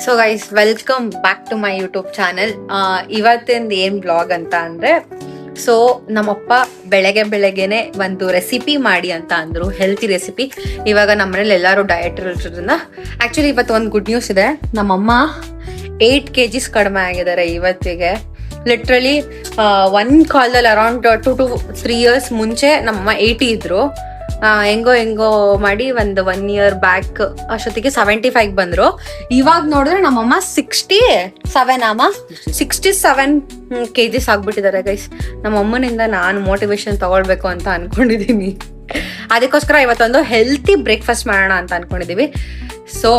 So guys, welcome back to my YouTube channel. ಇವತ್ತಿಂದ ಏನ್ blog ಅಂತ ಅಂದ್ರೆ, ಸೊ ನಮ್ಮಪ್ಪ ಬೆಳಗ್ಗೆನೆ ಒಂದು ರೆಸಿಪಿ ಮಾಡಿ ಅಂತ ಅಂದ್ರು, ಹೆಲ್ತಿ ರೆಸಿಪಿ. ಇವಾಗ ನಮ್ಮನೇಲಿ ಎಲ್ಲರೂ ಡಯಟ್ ಇರೋದ್ರಿಂದ ಆಕ್ಚುಲಿ ಇವತ್ತು ಒಂದು ಗುಡ್ ನ್ಯೂಸ್ ಇದೆ. ನಮ್ಮಮ್ಮ 8 kgs ಕಡಿಮೆ ಆಗಿದ್ದಾರೆ ಇವತ್ತಿಗೆ. ಲಿಟ್ರಲಿ ಒಂದ್ ಕಾಲದಲ್ಲಿ ಅರೌಂಡ್ 2 to 3 years ಮುಂಚೆ ನಮ್ಮಮ್ಮ 80 ಇದ್ರು. ಹೆಂಗೋ ಮಾಡಿ ಒಂದು 1 year ಬ್ಯಾಕ್ ಅಷ್ಟೊತ್ತಿಗೆ 75 ಬಂದ್ರು. ಇವಾಗ ನೋಡಿದ್ರೆ ನಮ್ಮಮ್ಮ 67 kgs ಆಗ್ಬಿಟ್ಟಿದ್ದಾರೆ ಗೈಸ್. ನಮ್ಮಮ್ಮನಿಂದ ನಾನು ಮೋಟಿವೇಶನ್ ತಗೊಳ್ಬೇಕು ಅಂತ ಅನ್ಕೊಂಡಿದೀನಿ. ಅದಕ್ಕೋಸ್ಕರ ಇವತ್ತೊಂದು ಹೆಲ್ತಿ ಬ್ರೇಕ್ಫಾಸ್ಟ್ ಮಾಡೋಣ ಅಂತ ಅನ್ಕೊಂಡಿದೀವಿ. ಸೊ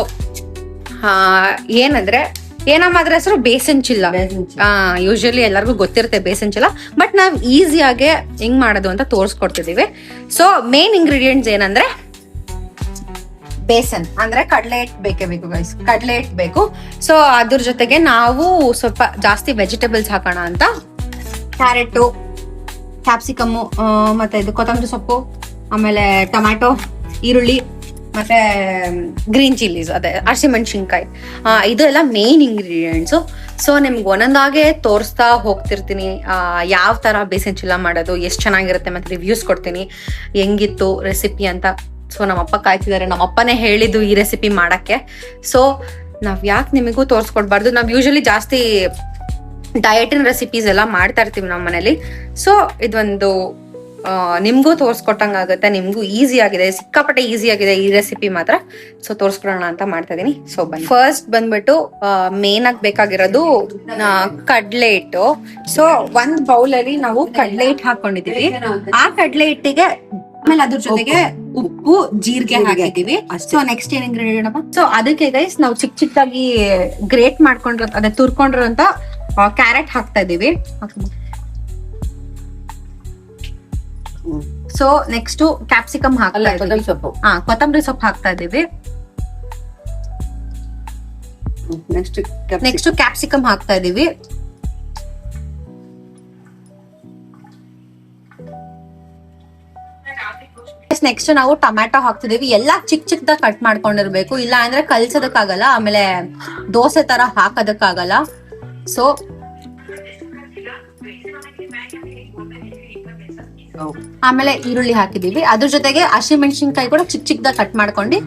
ಏನಂದ್ರೆ ಏನಮ್ಮ ಅದ್ರ ಹೆಸರು ಬೇಸನ್ ಚಿಲ್ಲ. ಯೂಶಲಿ ಎಲ್ಲರಿಗೂ ಗೊತ್ತಿರುತ್ತೆ ಬೇಸನ್ ಚಿಲ್ಲ, ಬಟ್ ನಾವ್ ಈಸಿಯಾಗೆ ಹೆಂಗ್ ಮಾಡೋದು ಅಂತ ತೋರಿಸ್ಕೊಡ್ತಿದೀವಿ. ಸೊ ಮೇನ್ ಇಂಗ್ರೀಡಿಯೆಂಟ್ಸ್ ಏನಂದ್ರೆ ಬೇಸನ್ ಅಂದ್ರೆ ಕಡಲೆ ಹಿಟ್ಟು ಬೇಕೇ ಬೇಕು ಗೈಸ್, ಕಡಲೆ ಹಿಟ್ಟು ಬೇಕು. ಸೊ ಅದ್ರ ಜೊತೆಗೆ ನಾವು ಸ್ವಲ್ಪ ಜಾಸ್ತಿ ವೆಜಿಟೇಬಲ್ಸ್ ಹಾಕೋಣ ಅಂತ ಕ್ಯಾರೆಟ್, ಕ್ಯಾಪ್ಸಿಕಮ್ಮು, ಮತ್ತೆ ಇದು ಕೊತ್ತಂಬರಿ ಸೊಪ್ಪು, ಆಮೇಲೆ ಟೊಮ್ಯಾಟೊ, ಈರುಳ್ಳಿ, ಮತ್ತೆ ಗ್ರೀನ್ ಚಿಲ್ಲೀಸ್, ಅದೇ ಹಸಿಮೆಣಸಿನ್ಕಾಯಿ, ಇದೆಲ್ಲ ಮೇನ್ ಇಂಗ್ರೀಡಿಯೆಂಟ್ಸು. ಸೊ ನಿಮ್ಗೆ ಒಂದೊಂದಾಗೆ ತೋರಿಸ್ತಾ ಹೋಗ್ತಿರ್ತೀನಿ ಯಾವ ತರ ಬೇಸನ್ ಚಿಲ್ಲ ಮಾಡೋದು, ಎಷ್ಟು ಚೆನ್ನಾಗಿರುತ್ತೆ, ಮತ್ತೆ ರಿವ್ಯೂಸ್ ಕೊಡ್ತೀನಿ ಹೆಂಗಿತ್ತು ರೆಸಿಪಿ ಅಂತ. ಸೊ ನಮ್ಮಪ್ಪ ಕಾಯ್ತಿದ್ದಾರೆ, ನಮ್ಮಪ್ಪನೇ ಹೇಳಿದ್ದು ಈ ರೆಸಿಪಿ ಮಾಡಕ್ಕೆ. ಸೊ ನಾವ್ ಯಾಕೆ ನಿಮಗೂ ತೋರಿಸ್ಕೊಡ್ಬಾರ್ದು? ನಾವ್ ಯೂಶಲಿ ಜಾಸ್ತಿ ಡಯಟಿನ ರೆಸಿಪೀಸ್ ಎಲ್ಲ ಮಾಡ್ತಾ ಇರ್ತೀವಿ ನಮ್ಮ ಮನೇಲಿ. ಸೊ ಇದೊಂದು ನಿಮ್ಗೂ ತೋರ್ಸ್ಕೊಟ್ಟಂಗಾಗುತ್ತೆ, ನಿಮ್ಗೂ ಈಸಿ ಆಗಿದೆ, ಸಿಕ್ಕಾಪಟ್ಟೆ ಈಸಿ ಆಗಿದೆ ಈ ರೆಸಿಪಿ ಮಾತ್ರ. ಸೊ ತೋರ್ಸ್ಕೊಡೋಣ ಅಂತ ಮಾಡ್ತಾ ಇದೀನಿ. ಸೊ ಫಸ್ಟ್ ಬಂದ್ಬಿಟ್ಟು ಮೇನ್ ಆಗಿ ಬೇಕಾಗಿರೋದು ಕಡ್ಲೆ ಹಿಟ್ಟು. ಸೊ ಒಂದ್ ಬೌಲ್ ಅಲ್ಲಿ ನಾವು ಕಡ್ಲೆ ಹಿಟ್ಟು ಹಾಕೊಂಡಿದೀವಿ. ಆ ಕಡ್ಲೆ ಹಿಟ್ಟಿಗೆ ಆಮೇಲೆ ಅದ್ರ ಜೊತೆಗೆ ಉಪ್ಪು, ಜೀರಿಗೆ ಹಾಕಿದೀವಿ. ಸೊ ನೆಕ್ಸ್ಟ್ ಏನ್ ಇಂಗ್ರೀಡಿಯೆಂಟ್ ಅಪ್ಪ? ಸೊ ಅದಕ್ಕೆ ಗೈಸ್ ನಾವು ಚಿಕ್ಕದಾಗಿ ಗ್ರೇಟ್ ಮಾಡ್ಕೊಂಡಿರೋ, ಅದೇ ತುರ್ಕೊಂಡಿರೋಂತ ಕ್ಯಾರೆಟ್ ಹಾಕ್ತಾ ಇದೀವಿ. ಸೊ ನೆಕ್ಸ್ಟ್ ಕ್ಯಾಪ್ಸಿಕಮ್ ಹಾಕ್ತಾ ಇದೀವಿ. ಕೊತ್ತಂಬರಿ ಸೊಪ್ಪು ಹಾಕ್ತಾ ಇದೀವಿ. ನೆಕ್ಸ್ಟ್ ಕ್ಯಾಪ್ಸಿಕಮ್ ಹಾಕ್ತಾ ಇದೀವಿ. ನೆಕ್ಸ್ಟ್ ನಾವು ಟೊಮ್ಯಾಟೊ ಹಾಕ್ತಿದೀವಿ. ಎಲ್ಲಾ ಚಿಕ್ಕದಾಗಿ ಕಟ್ ಮಾಡ್ಕೊಂಡಿರ್ಬೇಕು, ಇಲ್ಲ ಅಂದ್ರೆ ಕಲ್ಸೋದಕ್ಕಾಗಲ್ಲ, ಆಮೇಲೆ ದೋಸೆ ತರ ಹಾಕೋದಕ್ಕಾಗಲ್ಲ. ಸೊ ಆಮೇಲೆ ಈರುಳ್ಳಿ ಹಾಕಿದೀವಿ. ಅದ್ರ ಜೊತೆಗೆ ಹಸಿಮೆಣಸಿನ್ಕಾಯಿ ಕೂಡ ಚಿಕ್ಕದಾಗಿ ಕಟ್ ಮಾಡ್ಕೊಂಡು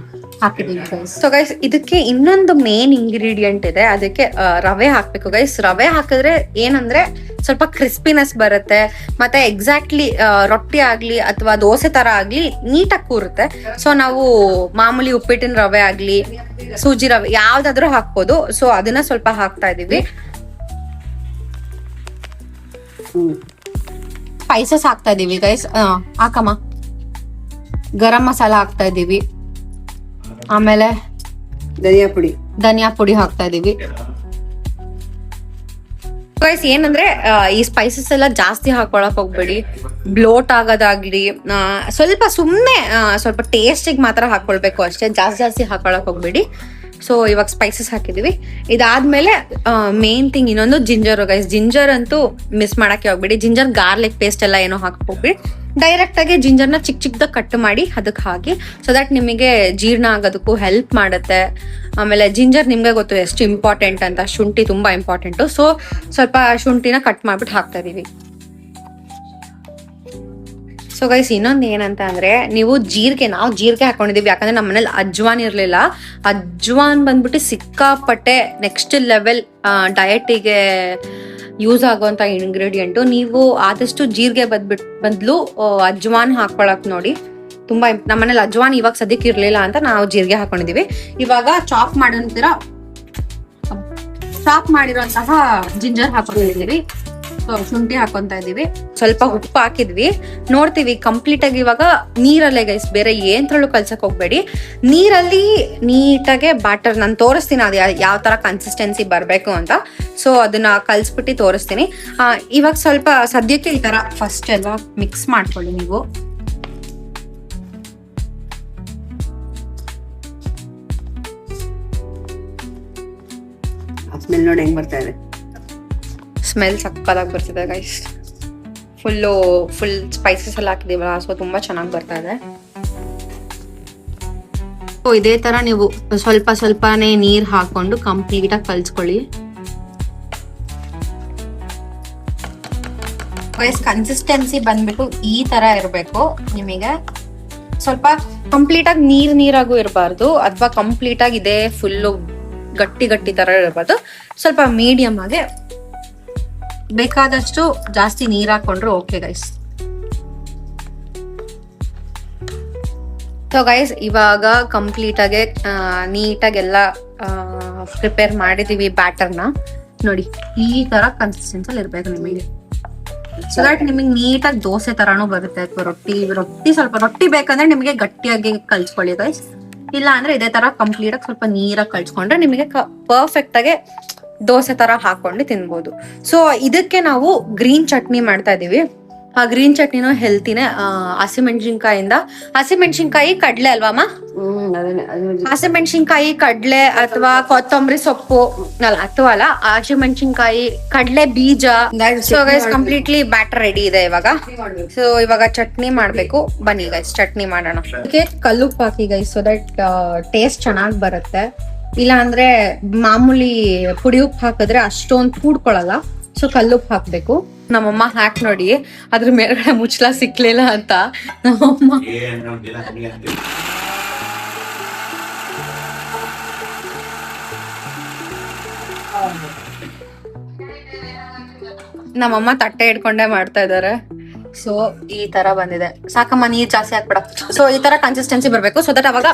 ಹಾಕಿದೀವಿ ಗೈಸ್. ಸೊ ಗೈಸ್, ಇದಕ್ಕೆ ಇನ್ನೊಂದು ಮೇನ್ ಇಂಗ್ರೀಡಿಯೆಂಟ್ ಇದೆ, ಅದಕ್ಕೆ ರವೆ ಹಾಕ್ಬೇಕು ಗೈಸ್. ರವೆ ಹಾಕಿದ್ರೆ ಏನಂದ್ರೆ ಸ್ವಲ್ಪ ಕ್ರಿಸ್ಪಿನೆಸ್ ಬರುತ್ತೆ, ಮತ್ತೆ ಎಕ್ಸಾಕ್ಟ್ಲಿ ರೊಟ್ಟಿ ಆಗ್ಲಿ ಅಥವಾ ದೋಸೆ ತರ ಆಗ್ಲಿ ನೀಟಾಗಿ ಕೂರುತ್ತೆ. ಸೊ ನಾವು ಮಾಮೂಲಿ ಉಪ್ಪಿಟ್ಟಿನ ರವೆ ಆಗ್ಲಿ, ಸೂಜಿ ರವೆ ಯಾವ್ದಾದ್ರು ಹಾಕ್ಬೋದು. ಸೊ ಅದನ್ನ ಸ್ವಲ್ಪ ಹಾಕ್ತಾ ಇದೀವಿ. ಸ್ಪೈಸಸ್ ಹಾಕ್ತಾ ಇದೀವಿ ಗೈಸ್. ಹಾಕಮ್ಮ. ಗರಂ ಮಸಾಲ ಹಾಕ್ತಾ ಇದೀವಿ, ಆಮೇಲೆ ಧನಿಯಾ ಪುಡಿ ಹಾಕ್ತಾ ಇದೀವಿ ಗೈಸ್. ಏನಂದ್ರೆ ಈ ಸ್ಪೈಸಸ್ ಎಲ್ಲ ಜಾಸ್ತಿ ಹಾಕೊಳಕ್ ಹೋಗ್ಬೇಡಿ, ಬ್ಲೋಟ್ ಆಗೋದಾಗ್ಲಿ. ಸ್ವಲ್ಪ ಸುಮ್ನೆ ಸ್ವಲ್ಪ ಟೇಸ್ಟಿಗೆ ಮಾತ್ರ ಹಾಕೊಳ್ಬೇಕು ಅಷ್ಟೇ, ಜಾಸ್ತಿ ಹಾಕೊಳಕ್ ಹೋಗ್ಬೇಡಿ. ಸೊ ಇವಾಗ ಸ್ಪೈಸಸ್ ಹಾಕಿದೀವಿ. ಇದಾದ್ಮೇಲೆ ಮೇನ್ ಥಿಂಗ್ ಇನ್ನೊಂದು ಜಿಂಜರ್ ಗೈಸ್. ಜಿಂಜರ್ ಅಂತೂ ಮಿಸ್ ಮಾಡಕ್ಕೆ ಹೋಗ್ಬೇಡಿ. ಜಿಂಜರ್ ಗಾರ್ಲಿಕ್ ಪೇಸ್ಟ್ ಎಲ್ಲ ಏನೋ ಹಾಕಕ್ ಹೋಗ್ಬೇಡಿ. ಡೈರೆಕ್ಟ್ ಆಗಿ ಜಿಂಜರ್ನ ಚಿಕ್ಕದಾಗಿ ಕಟ್ ಮಾಡಿ ಅದಕ್ಕೆ ಹಾಕಿ, ಸೊ ದಟ್ ನಿಮಗೆ ಜೀರ್ಣ ಆಗೋದಕ್ಕೂ ಹೆಲ್ಪ್ ಮಾಡುತ್ತೆ. ಆಮೇಲೆ ಜಿಂಜರ್ ನಿಮ್ಗೆ ಗೊತ್ತು ಎಷ್ಟು ಇಂಪಾರ್ಟೆಂಟ್ ಅಂತ, ಶುಂಠಿ ತುಂಬಾ ಇಂಪಾರ್ಟೆಂಟು. ಸೊ ಸ್ವಲ್ಪ ಶುಂಠಿನ ಕಟ್ ಮಾಡ್ಬಿಟ್ಟು ಹಾಕ್ತಾ ಇದೀವಿ. ಸೊ ಗೈಸ್, ಇನ್ನೊಂದು ಏನಂತ ಅಂದ್ರೆ, ನಾವು ಜೀರಿಗೆ ಹಾಕೊಂಡಿದೀವಿ, ಯಾಕಂದ್ರೆ ನಮ್ಮ ಮನೇಲಿ ಅಜ್ವಾನ್ ಇರ್ಲಿಲ್ಲ. ಅಜ್ವಾನ್ ಬಂದ್ಬಿಟ್ಟು ಸಿಕ್ಕಾಪಟ್ಟೆ ನೆಕ್ಸ್ಟ್ ಲೆವೆಲ್ ಡಯಟಿಗೆ ಯೂಸ್ ಆಗುವಂತ ಇಂಗ್ರೀಡಿಯೆಂಟು. ನೀವು ಆದಷ್ಟು ಜೀರಿಗೆ ಬದಲು ಅಜ್ವಾನ್ ಹಾಕೊಳಕ್ ನೋಡಿ. ತುಂಬಾ ನಮ್ಮ ಮನೇಲಿ ಅಜ್ವಾನ್ ಇವಾಗ ಸದ್ಯಕ್ಕೆ ಇರ್ಲಿಲ್ಲ ಅಂತ ನಾವು ಜೀರಿಗೆ ಹಾಕೊಂಡಿದೀವಿ. ಇವಾಗ ಚಾಪ್ ಮಾಡಿರುವಂತಹ ಜಿಂಜರ್ ಹಾಕೊಂಡಿದೀವಿ. ಶುಂಠಿ ಹಾಕೊಂತ ಇದೀವಿ. ಸ್ವಲ್ಪ ಉಪ್ಪು ಹಾಕಿದ್ವಿ. ನೋಡ್ತೀವಿ ಕಂಪ್ಲೀಟ್ ಆಗಿ ಇವಾಗ ನೀರಲ್ಲೇ ಗೈಸ್, ಬೇರೆ ಏನ್ತ್ರಲ್ಲೂ ಕಲ್ಸಕ್ ಹೋಗ್ಬೇಡಿ. ನೀರಲ್ಲಿ ನೀಟಾಗೆ ಬ್ಯಾಟರ್ ನಾನು ತೋರಿಸ್ತೀನಿ, ಅದು ಯಾವ ತರ ಕನ್ಸಿಸ್ಟೆನ್ಸಿ ಬರ್ಬೇಕು ಅಂತ. ಸೊ ಅದನ್ನ ಕಲ್ಸ್ಬಿಟ್ಟು ತೋರಿಸ್ತೀನಿ. ಇವಾಗ ಸ್ವಲ್ಪ ಸದ್ಯಕ್ಕೆ ಈ ತರ ಫಸ್ಟ್ ಎಲ್ಲ ಮಿಕ್ಸ್ ಮಾಡ್ಕೊಳ್ಳಿ ನೀವು. ಸ್ಮೆಲ್ ನೋಡಿ ಹೆಂಗ್ ಬರ್ತಾ ಇದೆ. ಸ್ಮೆಲ್ ಸಕ್ಕದಾಗಿ ಬರ್ತಿದೆ ಗೈಸ್. ಫುಲ್ ಸ್ಪೈಸಸ್ ಎಲ್ಲ ಹಾಕಿದೀವಲ್ಲ, ಸೊ ತುಂಬಾ ಚೆನ್ನಾಗಿ ಬರ್ತಾ ಇದೆ. ಸೊ ಇದೇ ತರ ನೀವು ಸ್ವಲ್ಪ ಸ್ವಲ್ಪನೇ ನೀರ್ ಹಾಕೊಂಡು ಕಂಪ್ಲೀಟ್ ಆಗಿ ಕಲ್ಸ್ಕೊಳ್ಳಿ. ಕನ್ಸಿಸ್ಟೆನ್ಸಿ ಬಂದ್ಬಿಟ್ಟು ಈ ತರ ಇರ್ಬೇಕು ನಿಮಗೆ. ಸ್ವಲ್ಪ ಕಂಪ್ಲೀಟ್ ಆಗಿ ನೀರಾಗೂ ಇರಬಾರ್ದು ಅಥವಾ ಕಂಪ್ಲೀಟ್ ಆಗಿ ಇದೇ ಫುಲ್ಲು ಗಟ್ಟಿ ಗಟ್ಟಿ ತರ ಇರಬಾರ್ದು. ಸ್ವಲ್ಪ ಮೀಡಿಯಂ ಆಗಿ ಬೇಕಾದಷ್ಟು ಜಾಸ್ತಿ ನೀರ್ ಹಾಕೊಂಡ್ರು ಓಕೆ ಗೈಸ್. ಸೊ ಗೈಸ್ ಇವಾಗ ಕಂಪ್ಲೀಟ್ ಆಗಿ ನೀಟಾಗೆಲ್ಲ ಪ್ರಿಪೇರ್ ಮಾಡಿದೀವಿ ಬ್ಯಾಟರ್ನ. ನೋಡಿ ಈ ತರ ಕನ್ಸಿಸ್ಟೆನ್ಸಿ ಇರ್ಬೇಕು ನಿಮಗೆ. ಸೊ ದಟ್ ನಿಮಗೆ ನೀಟಾಗಿ ದೋಸೆ ತರಾನು ಬರುತ್ತೆ. ರೊಟ್ಟಿ ಸ್ವಲ್ಪ ರೊಟ್ಟಿ ಬೇಕಂದ್ರೆ ನಿಮಗೆ ಗಟ್ಟಿಯಾಗಿ ಕಲ್ಸ್ಕೊಳ್ಳಿ ಗೈಸ್. ಇಲ್ಲ ಅಂದ್ರೆ ಇದೇ ತರ ಕಂಪ್ಲೀಟ್ ಆಗಿ ಸ್ವಲ್ಪ ನೀರಾಗಿ ಕಲ್ಸ್ಕೊಂಡ್ರೆ ನಿಮಗೆ ಪರ್ಫೆಕ್ಟ್ ಆಗಿ ದೋಸೆ ತರ ಹಾಕೊಂಡು ತಿನ್ಬೋದು. ಸೊ ಇದಕ್ಕೆ ನಾವು ಗ್ರೀನ್ ಚಟ್ನಿ ಮಾಡ್ತಾ ಇದೀವಿ. ಆ ಗ್ರೀನ್ ಚಟ್ನಿನೂ ಹೆಲ್ತಿನೇ. ಹಸಿಮೆಣಸಿನ್ಕಾಯಿ ಕಡ್ಲೆ ಅಲ್ವಮ್ಮ? ಹಸಿಮೆಣಸಿನ್ಕಾಯಿ ಕಡ್ಲೆ ಅಥವಾ ಕೊತ್ತಂಬರಿ ಸೊಪ್ಪು ಅಥವಾ ಅಲ್ಲ ಹಸಿಮೆಣಸಿನ್ಕಾಯಿ ಕಡ್ಲೆ ಬೀಜ. So guys completely batter ready ಇದೆ ಇವಾಗ. ಸೊ ಇವಾಗ ಚಟ್ನಿ ಮಾಡ್ಬೇಕು. ಬನ್ನಿ ಗೈಸ್ ಚಟ್ನಿ ಮಾಡೋಣ. ಅದಕ್ಕೆ ಕಲ್ಲುಪ್ಪು ಹಾಕಿ ಗೈಸ್, ಸೊ ದಟ್ ಟೇಸ್ಟ್ ಚೆನ್ನಾಗಿ ಬರುತ್ತೆ. ಇಲ್ಲ ಅಂದ್ರೆ ಮಾಮೂಲಿ ಪುಡಿ ಉಪ್ಪು ಹಾಕಿದ್ರೆ ಅಷ್ಟೊಂದು ಕೂಡ್ಕೊಳಲ್ಲ. ಸೊ ಕಲ್ಲುಪ್ಪು ಹಾಕ್ಬೇಕು. ನಮ್ಮಮ್ಮ ಹಾಕ್ ನೋಡಿ ಅದ್ರ ಮೇಲ್ಗಡೆ ಮುಚ್ಚಲ ಸಿಕ್ಲಿಲ್ಲ ಅಂತ ನಮ್ಮಮ್ಮ ತಟ್ಟೆ ಇಟ್ಕೊಂಡೇ ಮಾಡ್ತಾ ಇದಾರೆ. ಸೊ ಈ ತರ ಬಂದಿದೆ. ಸಾಕಮ್ಮ ನೀರ್ ಜಾಸ್ತಿ ಹಾಕ್ಬೇಡ. ಸೊ ಈ ತರ ಕನ್ಸಿಸ್ಟೆನ್ಸಿ ಬರ್ಬೇಕು. ಸೊ ದಟ್ ಅವಾಗ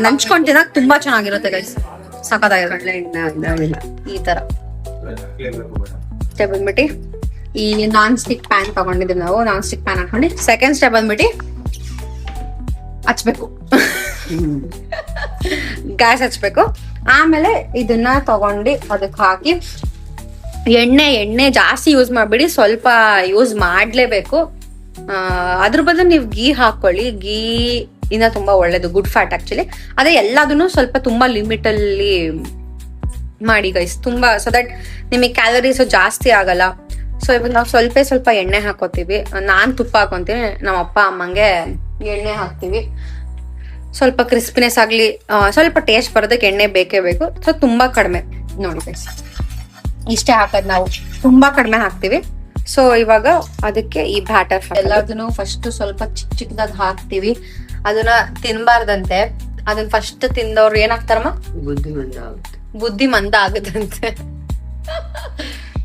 ನಂಚ್ಕೊಂಡ್ ತಿನ್ನಕ್ ತುಂಬಾ ಚೆನ್ನಾಗಿರುತ್ತೆ ಗೈಸ್. ಸಖತ್ತಾಗಿರುತ್ತೆ ಈ ತರ. ಸ್ಟೆಪ್ ಬಂದ್ಬಿಟ್ಟು ಈ ನಾನ್ ಸ್ಟಿಕ್ ಪ್ಯಾನ್ ತಗೊಂಡಿದ್ದೀವಿ ನಾವು. ನಾನ್ ಸ್ಟಿಕ್ ಪ್ಯಾನ್ ಹಾಕೊಂಡು ಸೆಕೆಂಡ್ ಸ್ಟೆಪ್ ಬಂದ್ಬಿಟ್ಟು ಹಚ್ಬೇಕು, ಗ್ಯಾಸ್ ಹಚ್ಬೇಕು. ಆಮೇಲೆ ಇದನ್ನ ತಗೊಂಡು ಅದಕ್ಕೆ ಹಾಕಿ ಎಣ್ಣೆ ಜಾಸ್ತಿ ಯೂಸ್ ಮಾಡ್ಬಿಡಿ, ಸ್ವಲ್ಪ ಯೂಸ್ ಮಾಡ್ಲೇಬೇಕು. ಅದ್ರ ಬದಲು ನೀವು ಗೀ ಹಾಕೊಳ್ಳಿ. ಗೀ ಇಂದ ತುಂಬಾ ಒಳ್ಳೇದು, ಗುಡ್ ಫ್ಯಾಟ್ ಆಕ್ಚುಲಿ. ಅದೇ ಎಲ್ಲದನ್ನು ಸ್ವಲ್ಪ ತುಂಬಾ ಲಿಮಿಟ್ ಅಲ್ಲಿ ಮಾಡಿ ಗೈಸ್, ತುಂಬಾ ಸೊ ದಟ್ ನಿಮಗೆ ಕ್ಯಾಲರೀಸ್ ಜಾಸ್ತಿ ಆಗಲ್ಲ. ಸೊ ಇವಾಗ ನಾವು ಸ್ವಲ್ಪ ಎಣ್ಣೆ ಹಾಕೋತೀವಿ. ನಾನ್ ತುಪ್ಪ ಹಾಕೊಂತೀನಿ, ನಮ್ಮ ಅಪ್ಪ ಅಮ್ಮಂಗೆ ಎಣ್ಣೆ ಹಾಕ್ತಿವಿ. ಸ್ವಲ್ಪ ಕ್ರಿಸ್ಪಿನೆಸ್ ಆಗ್ಲಿ, ಸ್ವಲ್ಪ ಟೇಸ್ಟ್ ಬರೋದಕ್ಕೆ ಎಣ್ಣೆ ಬೇಕೇ ಬೇಕು. ಸೊ ತುಂಬಾ ಕಡಿಮೆ ನೋಡಿ ಗೈಸ್, ಇಷ್ಟೇ ಹಾಕೋದ್ ನಾವು, ತುಂಬಾ ಕಡಿಮೆ ಹಾಕ್ತಿವಿ. ಸೊ ಇವಾಗ ಅದಕ್ಕೆ ಈ ಬ್ಯಾಟರ್ ಎಲ್ಲದನ್ನು ಫಸ್ಟ್ ಸ್ವಲ್ಪ ಚಿಕ್ಕದಾಗಿ ಹಾಕ್ತಿವಿ. ಅದನ್ನ ತಿನ್ಬಾರ್ದಂತೆ. ಅದನ್ನ ಫಸ್ಟ್ ತಿಂದವ್ರು ಏನಾಗ್ತಾರಮ್ಮ? ಬುದ್ಧಿ ಮಂದ ಆಗುದಂತೆ.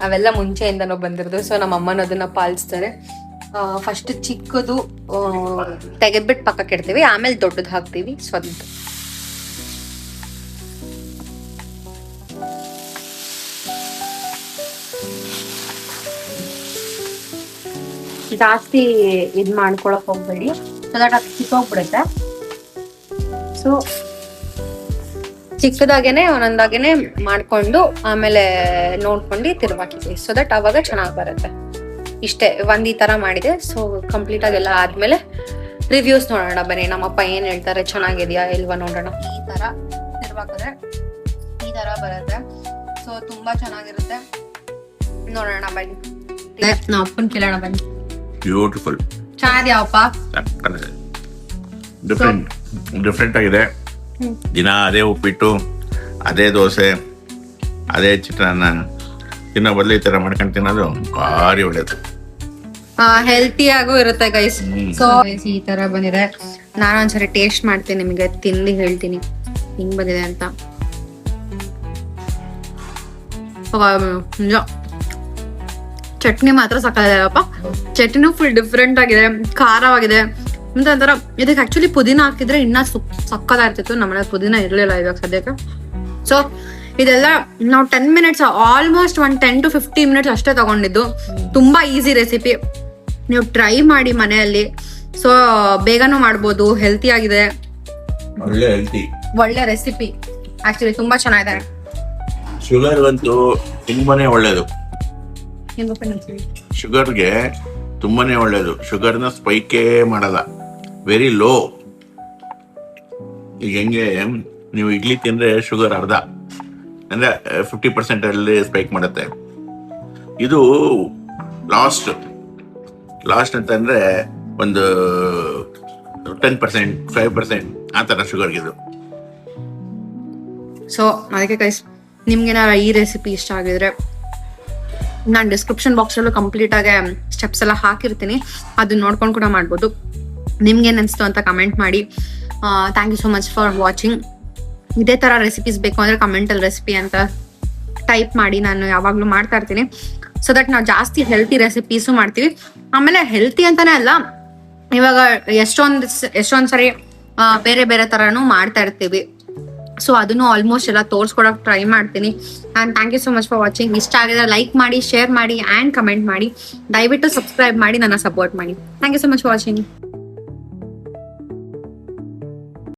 ಅವೆಲ್ಲ ಮುಂಚೆಯಿಂದನೂ ಬಂದಿರೋದು. ಸೊ ನಮ್ಮ ಅಮ್ಮನ ಅದನ್ನ ಪಾಲಿಸ್ತಾರೆ. ಫಸ್ಟ್ ಚಿಕ್ಕದು ತೆಗೆದ್ಬಿಟ್ಟು ಪಕ್ಕಕ್ಕೆ ಇಡ್ತೀವಿ, ಆಮೇಲೆ ದೊಡ್ಡದು ಹಾಕ್ತಿವಿ. ಸ್ವಂತ ಜಾಸ್ತಿ ಇದ್ ಮಾಡ್ಕೊಳಕ್ ಹೋಗ್ಬೇಡಿ, ಸೊ ದಟ್ ಅದು ಕಿತ್ತೋಗ್ಬಿಡುತ್ತೆ. ಸೊ ಚಿಕ್ಕದಾಗೇನೆ ಒಂದೊಂದಾಗೇನೆ ಮಾಡ್ಕೊಂಡು ಆಮೇಲೆ ನೋಡ್ಕೊಂಡು ತಿರ್ವಾಕಿದ್ವಿ. ಸೊ ದಟ್ ಅವಾಗ ಚೆನ್ನಾಗಿ ಬರುತ್ತೆ. ಇಷ್ಟೇ ಒಂದ್ ಈ ತರ ಮಾಡಿದೆ. ಸೊ ಕಂಪ್ಲೀಟ್ ಆಗೆಲ್ಲ ಆದ್ಮೇಲೆ ರಿವ್ಯೂಸ್ ನೋಡೋಣ ಬನ್ನಿ. ನಮ್ಮಪ್ಪ ಏನ್ ಹೇಳ್ತಾರೆ, ಚೆನ್ನಾಗಿದ್ಯಾ ಇಲ್ವಾ ನೋಡೋಣ. ಈ ತರ ತಿರ್ವಾಕಿದ್ರೆ ಈ ತರ ಬರುತ್ತೆ. ಸೊ ತುಂಬಾ ಚೆನ್ನಾಗಿರುತ್ತೆ. ನೋಡೋಣ ಬನ್ನಿ, ನಮ್ಮ ಅಪ್ಪನ್ ಕೇಳೋಣ ಬನ್ನಿ. ಬ್ಯೂಟಿಫುಲ್, ಚೆನ್ನಾಗಿದ್ಯಾವಪ್ಪ? ಡಿಫ್ರೆಂಟ್ ಆಗಿದೆ. ದಿನ ಅದೇ ಉಪ್ಪಿಟ್ಟು, ಅದೇ ದೋಸೆ, ಅದೇ ಚಿತ್ರಾನ್ನ ತಿನ್ನೋ ಬದಲು ಈ ತರ ಮಾಡ್ಕೊಂಡು ತಿನ್ನೋದು ಭಾರಿ ಒಳ್ಳೇದು. ಹೆಲ್ತಿ ಆಗೂ ಇರುತ್ತೆ ಗೈಸ್. ಸೊ ಈ ತರ ಬಂದಿದೆ. ನಾನು ಒಂದ್ಸರಿ ಟೇಸ್ಟ್ ಮಾಡ್ತೀನಿ, ನಿಮಗೆ ತಿಂದು ಹೇಳ್ತೀನಿ ಹಿಂಗ್ ಬಂದಿದೆ ಅಂತ. ಚಟ್ನಿ ಮಾತ್ರ ಸಕ್ಕತ್ತಾಗಿದೆಯಪ್ಪ. ಚಟ್ನಿನೂ ಫುಲ್ ಡಿಫ್ರೆಂಟ್ ಆಗಿದೆ, ಖಾರವಾಗಿದೆ. ಮತ್ತೆ ಒಂಥರ ಇದಕ್ಕೆ ಆಕ್ಚುಲಿ ಪುದೀನ ಹಾಕಿದ್ರೆ ಇನ್ನ ಸಕ್ಕತ್ತಾಗಿರ್ತಿತ್ತು. ನಮ್ಮನೆ ಪುದೀನ ಇರ್ಲಿಲ್ಲ ಇವಾಗ ಸದ್ಯಕ್ಕೆ. ಸೊ ಇದೆಲ್ಲ ನಾವು 10 ಮಿನಿಟ್ಸ್, ಆಲ್ಮೋಸ್ಟ್ 10 to 15 ಮಿನಿಟ್ಸ್ ಅಷ್ಟೇ ತಗೊಂಡಿದ್ದು. ತುಂಬಾ ಈಸಿ ರೆಸಿಪಿ, ನೀವು ಟ್ರೈ ಮಾಡಿ ಮನೆಯಲ್ಲಿ. ಸೊ ಬೇಗನೂ ಮಾಡ್ಬೋದು, ಹೆಲ್ತಿ ಆಗಿದೆ, ಒಳ್ಳೆ ರೆಸಿಪಿ. ಆಕ್ಚುಲಿ ತುಂಬಾ ಚೆನ್ನಾಗಿದೆ. ಶುಗರ್ ಅಂತೂ ತುಂಬಾನೇ ಒಳ್ಳೇದು. ಶುಗರ್ಗೆ ತುಂಬಾನೇ ಒಳ್ಳೇದು. ಶುಗರ್ನ ಸ್ಪೈಕೇ ಮಾಡಲ್ಲ, ವೆರಿ ಲೋ. ಈಗ ಹೆಂಗೆ ನೀವು ಇಡ್ಲಿ ತಿಂದ್ರೆ ಶುಗರ್ ಅರ್ಧ ಅಂದ್ರೆ 50% ಅಲ್ಲಿ ಸ್ಪೈಕ್ ಮಾಡುತ್ತೆ. ಇದು ಲಾಸ್ಟ್ ಅಂತಂದ್ರೆ ಒಂದು 10%, 5%, ಆ ಥರ ಶುಗರ್ಗಿದು. ಸೊ ಅದಕ್ಕೆ ಗೈಸ್ ನಿಮ್ಗೇನಾರ ಈ ರೆಸಿಪಿ ಇಷ್ಟ ಆಗಿದ್ರೆ ನಾನು ಡಿಸ್ಕ್ರಿಪ್ಷನ್ ಬಾಕ್ಸಲ್ಲೂ ಕಂಪ್ಲೀಟಾಗಿ ಸ್ಟೆಪ್ಸ್ ಎಲ್ಲ ಹಾಕಿರ್ತೀನಿ, ಅದನ್ನ ನೋಡ್ಕೊಂಡು ಕೂಡ ಮಾಡ್ಬೋದು. ನಿಮ್ಗೇನು ಅನಿಸ್ತು ಅಂತ ಕಮೆಂಟ್ ಮಾಡಿ. Thank you so much for watching. ಇದೇ ಥರ ರೆಸಿಪೀಸ್ ಬೇಕು ಅಂದರೆ ಕಮೆಂಟಲ್ಲಿ ರೆಸಿಪಿ ಅಂತ ಟೈಪ್ ಮಾಡಿ, ನಾನು ಯಾವಾಗಲೂ ಮಾಡ್ತಾ ಇರ್ತೀನಿ. ಸೊ ದಟ್ ನಾವು ಜಾಸ್ತಿ ಹೆಲ್ತಿ ರೆಸಿಪೀಸು ಮಾಡ್ತೀವಿ. ಆಮೇಲೆ ಹೆಲ್ತಿ ಅಂತಾನೆ ಅಲ್ಲ, ಇವಾಗ ಎಷ್ಟೊಂದು ಸರಿ ಬೇರೆ ಬೇರೆ ಥರನೂ ಮಾಡ್ತಾ ಇರ್ತೀವಿ. ಸೊ ಅದನ್ನು ಆಲ್ಮೋಸ್ಟ್ ಎಲ್ಲ ತೋರಿಸ್ಕೊಡೋಕೆ ಟ್ರೈ ಮಾಡ್ತೀನಿ. And thank you so much for watching. ಇಷ್ಟ ಆಗಿದ್ರೆ ಲೈಕ್ ಮಾಡಿ, ಶೇರ್ ಮಾಡಿ ಆ್ಯಂಡ್ ಕಮೆಂಟ್ ಮಾಡಿ. ದಯವಿಟ್ಟು ಸಬ್ಸ್ಕ್ರೈಬ್ ಮಾಡಿ ನನ್ನ ಸಪೋರ್ಟ್ ಮಾಡಿ. Thank you so much for watching.